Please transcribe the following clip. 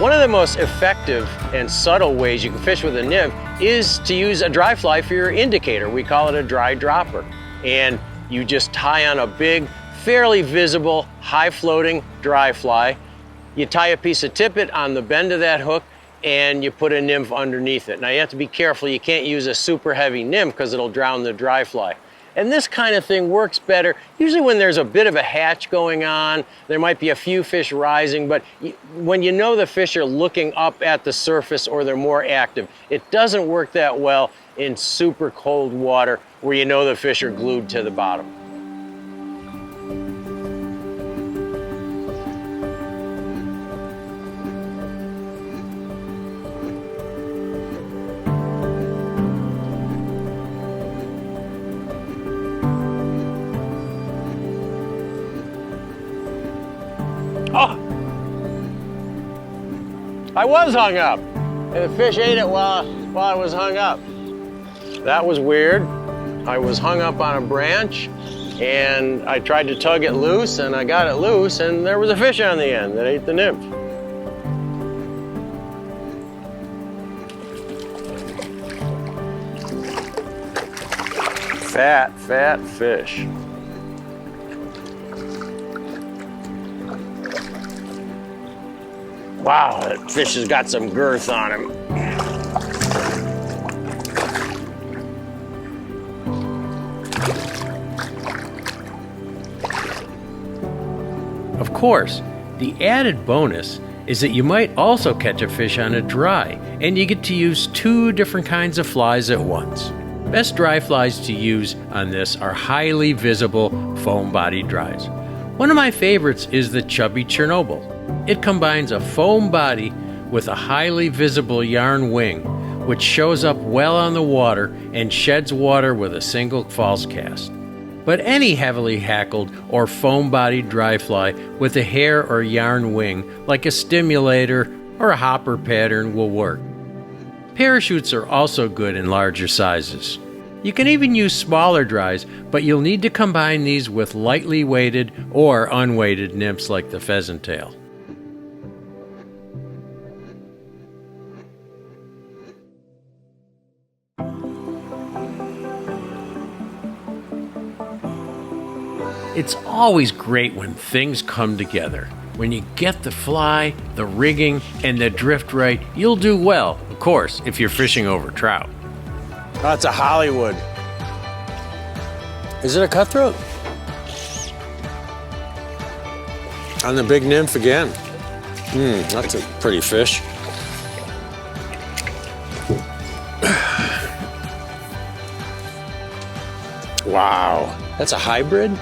One of the most effective and subtle ways you can fish with a nymph is to use a dry fly for your indicator. We call it a dry dropper. And you just tie on a big, fairly visible, high floating dry fly. You tie a piece of tippet on the bend of that hook and you put a nymph underneath it. Now you have to be careful, you can't use a super heavy nymph because it'll drown the dry fly. And this kind of thing works better usually when there's a bit of a hatch going on, there might be a few fish rising, but when you know the fish are looking up at the surface or they're more active, it doesn't work that well in super cold water where you know the fish are glued to the bottom. Oh! I was hung up, and the fish ate it while I was hung up. That was weird. I was hung up on a branch, and I tried to tug it loose, and I got it loose, and there was a fish on the end that ate the nymph. Fat, fat fish. Wow, that fish has got some girth on him. Of course, the added bonus is that you might also catch a fish on a dry, and you get to use 2 different kinds of flies at once. Best dry flies to use on this are highly visible foam-bodied dries. One of my favorites is the CHUBBY CHERNOBYL. It combines a foam body with a highly visible yarn wing, which shows up well on the water and sheds water with a single false cast. But any heavily hackled or foam-bodied dry fly with a hair or yarn wing, like a stimulator or a hopper pattern, will work. Parachutes are also good in larger sizes. You can even use smaller dries, but you'll need to combine these with lightly weighted or unweighted nymphs like the pheasant tail. It's always great when things come together. When you get the fly, the rigging, and the drift right, you'll do well, of course, if you're fishing over trout. That's a Hollywood. Is it a cutthroat? On the big nymph again. That's a pretty fish. Wow, that's a hybrid?